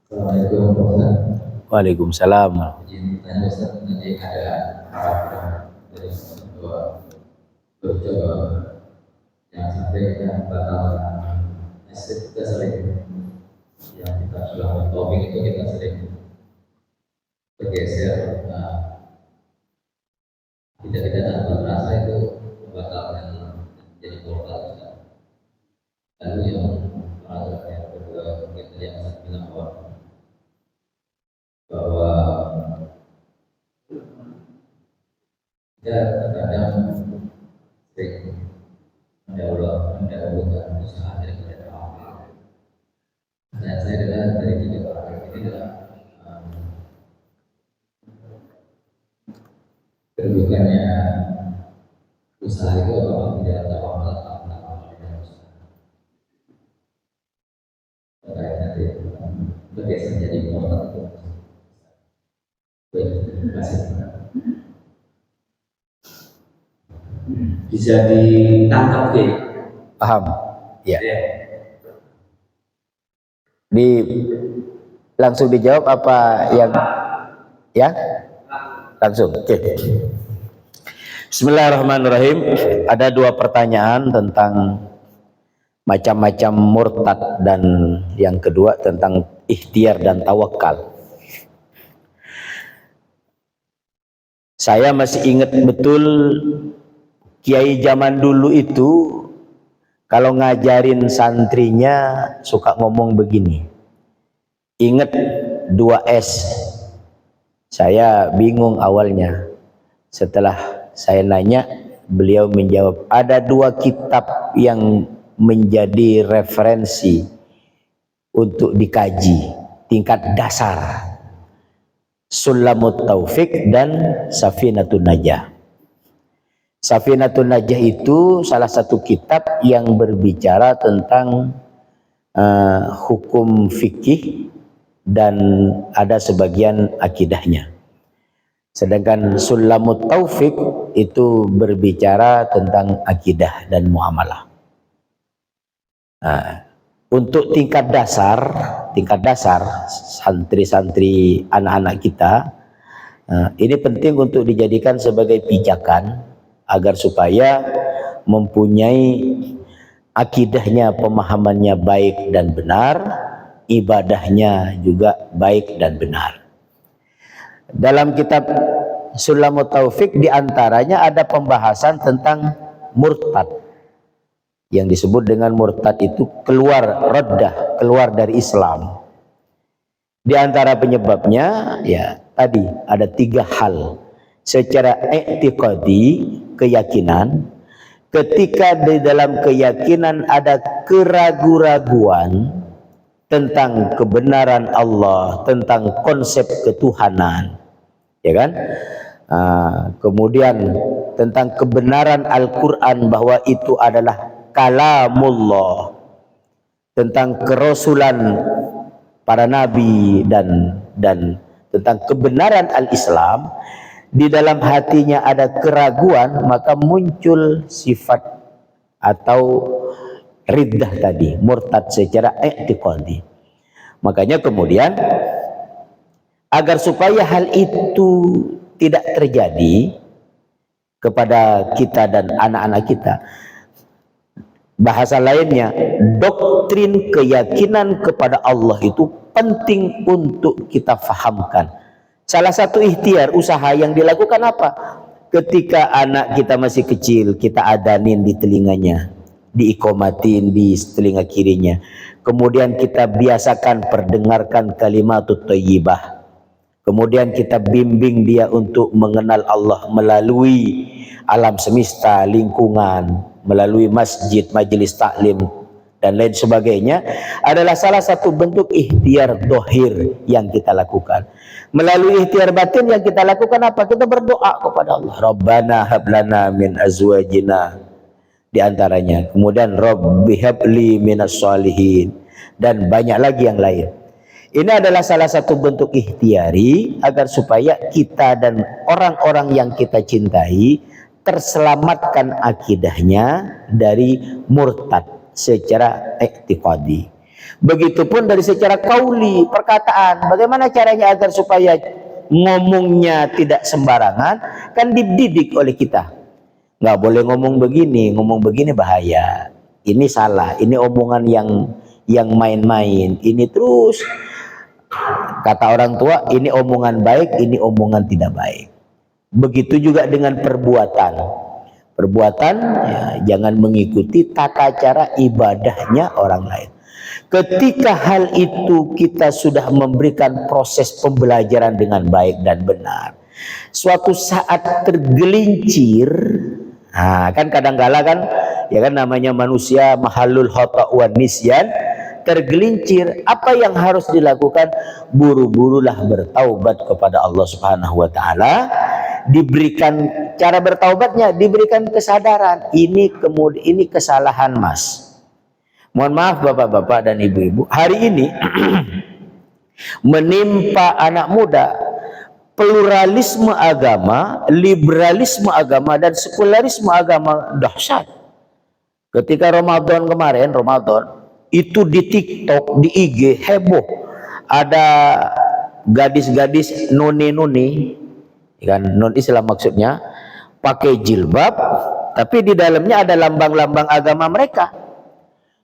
Assalamualaikum. Waalaikumsalam. Izin tanya Ustaz, nanti ada harapan dari dua yang sampai yang batal kita sering yang kita sudah topik itu kita sering bergeser. Nah, tidak tanpa terasa itu membatalkan jadi portal kita. Lalu yang peraturan yang kedua kita yang saya bilang bahwa kita terkadang sering mendahulukan usaha daripada Allah. Dan saya dengar dari tiga orang ini adalah kedudukannya usaha itu apakah tidak tawakal atau dengan usaha. Terkait nanti bergeser jadi portal itu. Baik, terima kasih. Bisa ditangkap ya? Paham? Ya. Ya. Langsung dijawab apa yang ya? Langsung. Oke. Bismillahirrahmanirrahim. Ada dua pertanyaan tentang macam-macam murtad dan yang kedua tentang ikhtiar dan tawakal. Saya masih ingat betul kiai zaman dulu itu kalau ngajarin santrinya suka ngomong begini. Ingat 2S. Saya bingung awalnya. Setelah saya nanya, beliau menjawab, ada 2 kitab yang menjadi referensi untuk dikaji tingkat dasar. Sulamut Taufik dan Safinatun Najah. Safinatun Najah itu salah satu kitab yang berbicara tentang hukum fikih dan ada sebagian akidahnya. Sedangkan Sulamut Taufik itu berbicara tentang akidah dan muamalah. Untuk tingkat dasar santri-santri anak-anak kita, ini penting untuk dijadikan sebagai pijakan agar supaya mempunyai akidahnya, pemahamannya baik dan benar, ibadahnya juga baik dan benar. Dalam kitab Sulamut Taufik diantaranya ada pembahasan tentang murtad. Yang disebut dengan murtad itu keluar dari Islam. Di antara penyebabnya ya tadi ada 3 hal. Secara i'tiqadi, keyakinan, ketika di dalam keyakinan ada keraguan-raguan tentang kebenaran Allah, tentang konsep ketuhanan, ya kan? Kemudian tentang kebenaran Al-Quran bahwa itu adalah kalamullah, tentang kerasulan para nabi dan tentang kebenaran al-Islam, di dalam hatinya ada keraguan, maka muncul sifat atau riddah tadi, murtad secara i'tiqadi. Makanya kemudian agar supaya hal itu tidak terjadi kepada kita dan anak-anak kita, bahasa lainnya, doktrin keyakinan kepada Allah itu penting untuk kita fahamkan. Salah satu ikhtiar usaha yang dilakukan apa? Ketika anak kita masih kecil, kita adanin di telinganya, diikomatin di telinga kirinya. Kemudian kita biasakan perdengarkan kalimatut thayyibah. Kemudian kita bimbing dia untuk mengenal Allah melalui alam semesta, lingkungan, melalui masjid, majelis taklim dan lain sebagainya, adalah salah satu bentuk ikhtiar dohir yang kita lakukan. Melalui ikhtiar batin yang kita lakukan apa? Kita berdoa kepada Allah. Rabbana hablana min azwajina, di antaranya. Kemudian Rabbi habli minas sholihin, dan banyak lagi yang lain. Ini adalah salah satu bentuk ikhtiari agar supaya kita dan orang-orang yang kita cintai terselamatkan akidahnya dari murtad secara i'tiqadi. Begitupun dari secara kauli, perkataan. Bagaimana caranya agar supaya ngomongnya tidak sembarangan? Kan dididik oleh kita. Nggak boleh ngomong begini bahaya. ini salah, ini omongan yang main-main, ini terus kata orang tua, ini omongan baik, ini omongan tidak baik. Begitu juga dengan perbuatan. Perbuatan ya, jangan mengikuti tata cara ibadahnya orang lain. Ketika hal itu kita sudah memberikan proses pembelajaran dengan baik dan benar, suatu saat tergelincir, nah kan kadang-kala kan, ya kan namanya manusia mahalul khata' wan nisyan, tergelincir, apa yang harus dilakukan? Buru-burulah bertaubat kepada Allah Subhanahu wa taala. Diberikan cara bertaubatnya, diberikan kesadaran, ini kemudian ini kesalahan Mas. Mohon maaf bapak-bapak dan ibu-ibu, hari ini menimpa anak muda pluralisme agama, liberalisme agama, dan sekularisme agama dahsyat. Ketika Ramadan kemarin, itu di TikTok, di IG heboh, ada gadis-gadis noni-noni, kan non Islam maksudnya, pakai jilbab, tapi di dalamnya ada lambang-lambang agama mereka.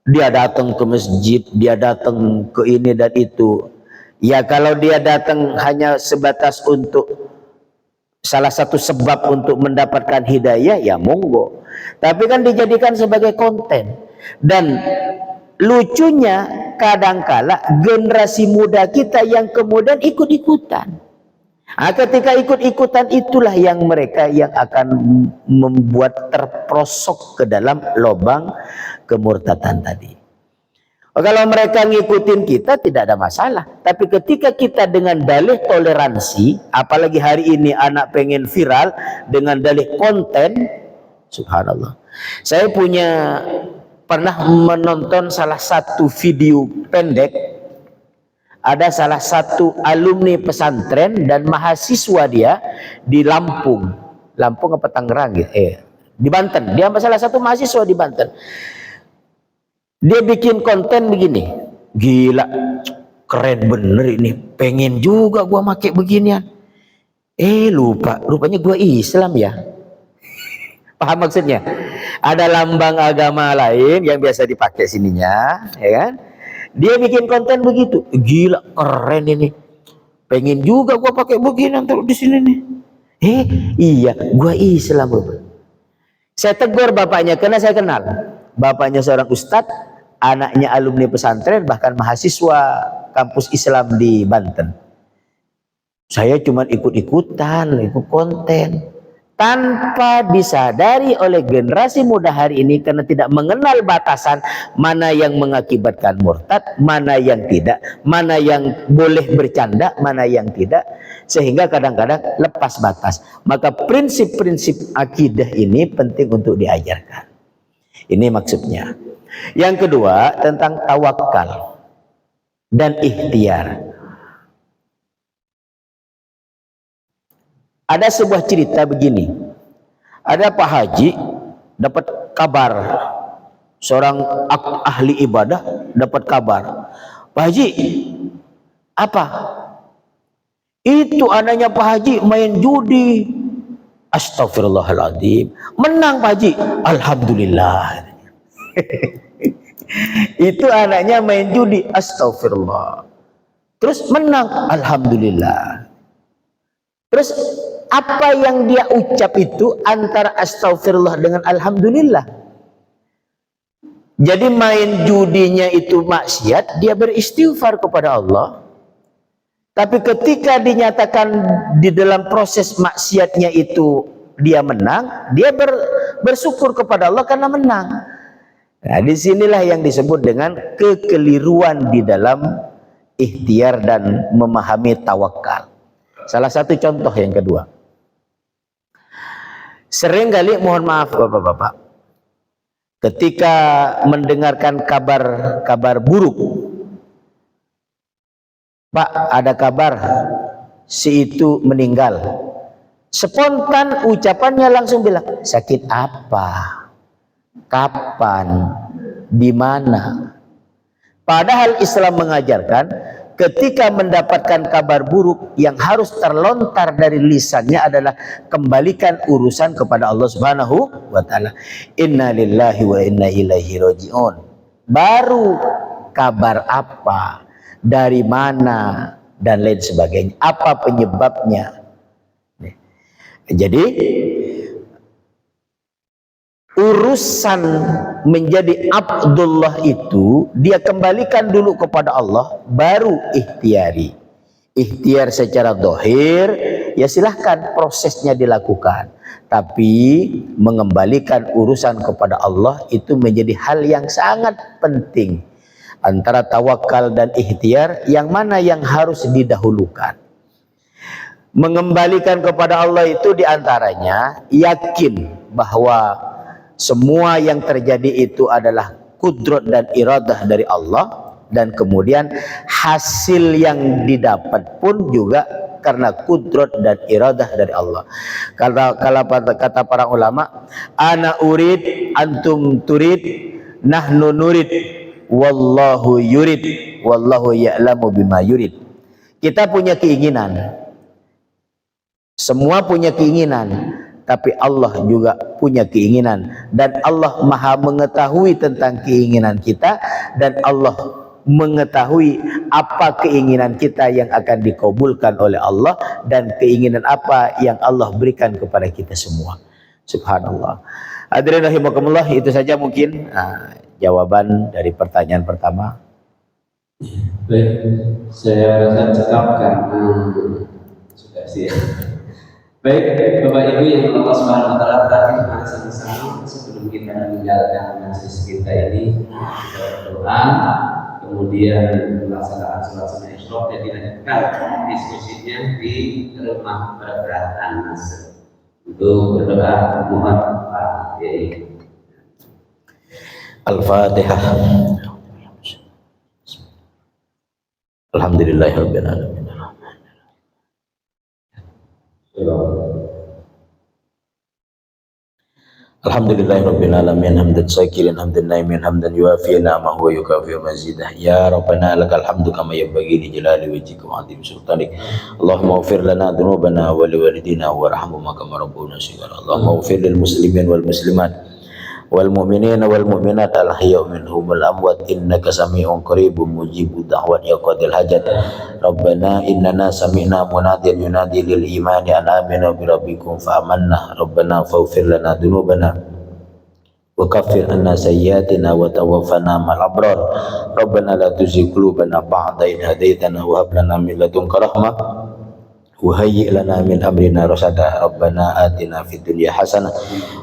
Dia datang ke masjid, dia datang ke ini dan itu. Ya kalau dia datang hanya sebatas untuk salah satu sebab untuk mendapatkan hidayah, ya monggo. Tapi kan dijadikan sebagai konten. Dan lucunya kadangkala generasi muda kita yang kemudian ikut-ikutan. Nah, ketika ikut-ikutan itulah yang mereka yang akan membuat terprosok ke dalam lubang kemurtatan tadi. Kalau mereka ngikutin kita tidak ada masalah. Tapi ketika kita dengan dalih toleransi, apalagi hari ini anak pengen viral dengan dalih konten, subhanallah. Saya pernah menonton salah satu video pendek. Ada salah satu alumni pesantren dan mahasiswa dia di Lampung apa Tangerang gitu, di Banten. Dia salah satu mahasiswa di Banten. Dia bikin konten begini, gila, keren bener ini, pengen juga gua make beginian. Rupanya gua Islam ya. Paham maksudnya? Ada lambang agama lain yang biasa dipakai sininya, ya kan? Dia bikin konten begitu, gila keren ini, pengen juga gua pakai begini taruh di sini nih. Iya, gua Islam bro. Saya tegur bapaknya karena saya kenal. Bapaknya seorang ustadz, anaknya alumni pesantren, bahkan mahasiswa kampus Islam di Banten. Saya cuma ikut-ikutan, ikut konten. Tanpa disadari oleh generasi muda hari ini karena tidak mengenal batasan mana yang mengakibatkan murtad, mana yang tidak, mana yang boleh bercanda, mana yang tidak, sehingga kadang-kadang lepas batas. Maka prinsip-prinsip akidah ini penting untuk diajarkan. Ini maksudnya. Yang kedua tentang tawakal dan ikhtiar. Ada sebuah cerita begini. Ada Pak Haji dapat kabar, seorang ahli ibadah dapat kabar. Pak Haji, apa? Itu anaknya Pak Haji main judi. Astagfirullahaladzim. Menang Pak Haji. Alhamdulillah. Itu anaknya main judi. Astagfirullah. Terus menang. Alhamdulillah. Terus apa yang dia ucap itu antara astagfirullah dengan alhamdulillah. Jadi main judinya itu maksiat, dia beristighfar kepada Allah. Tapi ketika dinyatakan di dalam proses maksiatnya itu dia menang, dia bersyukur kepada Allah karena menang. Nah, disinilah yang disebut dengan kekeliruan di dalam ikhtiar dan memahami tawakal. Salah satu contoh yang kedua. Sering kali, mohon maaf bapak-bapak, ketika mendengarkan kabar buruk, Pak ada kabar si itu meninggal, spontan ucapannya langsung bilang, sakit apa, kapan, di mana? Padahal Islam mengajarkan ketika mendapatkan kabar buruk, yang harus terlontar dari lisannya adalah kembalikan urusan kepada Allah Subhanahu wa taala. Inna lillahi wa inna ilaihi rajiun. Baru kabar apa, dari mana, dan lain sebagainya, apa penyebabnya. Jadi urusan menjadi Abdullah itu dia kembalikan dulu kepada Allah, baru ikhtiari. Ikhtiar secara dohir, ya silahkan prosesnya dilakukan, tapi mengembalikan urusan kepada Allah itu menjadi hal yang sangat penting. Antara tawakal dan ikhtiar, yang mana yang harus didahulukan? Mengembalikan kepada Allah itu diantaranya yakin bahwa semua yang terjadi itu adalah kudrat dan iradah dari Allah, dan kemudian hasil yang didapat pun juga karena kudrat dan iradah dari Allah. Kalau kata para ulama, ana urid antum turid nahnu nurid wallahu yurid wallahu ya'lamu bima yurid. Kita punya keinginan, semua punya keinginan, tapi Allah juga punya keinginan, dan Allah Maha mengetahui tentang keinginan kita, dan Allah mengetahui apa keinginan kita yang akan dikabulkan oleh Allah, dan keinginan apa yang Allah berikan kepada kita semua. Subhanallah. Hadirin rahimakumullah, itu saja mungkin jawaban dari pertanyaan pertama. Baik, saya rasa cukup karena sudah siap. Baik, Bapak Ibu yang Allah Subhanahu wa taala, mari sama-sama sebelum kita meninggalkan majelis kita ini kita berdoa, kemudian melaksanakan salat sunnah Isra, dan dilanjutkan diskusinya di rumah pergerakan Nasr. Untuk berdoa mohon Pak Yai. Al-Fatihah. Alhamdulillahirabbil alamin. Alhamdulillahirabbil alamin, hamdan syakirin hamdan naimin hamdan yuafi ni'amahu wa yukafi mazidah. Ya Rabbana lakal hamdu kama yanbaghi li jalali wajhika wa 'azimi sultanik. Allahumma ighfir lana dhunubana wa liwalidina warhamhuma kama rabbuna shighara. Allahumma ighfir lil muslimin wal muslimat wal mu'minina wal mu'minat al ahya'i minhum wal amwat, innaka sami'un qaribun mujibud da'wat ya qadil hajat. Rabbana innana sami'na munadiyan yunadi lil imani an aminu bi rabbikum fa amanna. Rabbana faghfir lana dhunubana wa kaffir anna sayyi'atina wa tawaffana ma'al abrar. Rabbana la tuzigh qulubana ba'da idh hadaytana wa hab lana min ladunka rahmah wa hayyi' lana min amrina rasada. Rabbana atina fid dunya hasanah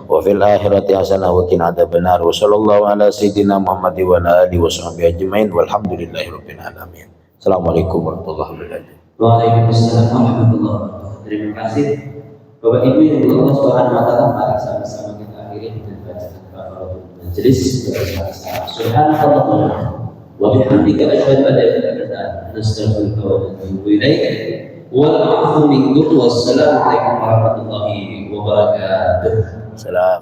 wa fil akhirati hasanah wa qina adzabannar. Wa sallallahu ala sayyidina Muhammad wa ala alihi wa sahbihi ajmain walhamdulillahirabbil alamin. Assalamualaikum warahmatullahi wabarakatuh. Waalaikumsalam warahmatullahi wabarakatuh. Terima kasih Bapak Ibu yang Allah Subhanahu wa taala, mari sama-sama kita akhiri dengan bacaan kafaratul majelis. Subhanallah wa bihamdika asyhadu an la ilaha illa anta astaghfiruka wa atubu ilaik. Wal minkum wassalamualaikum warahmatullahi wabarakatuh. Salam.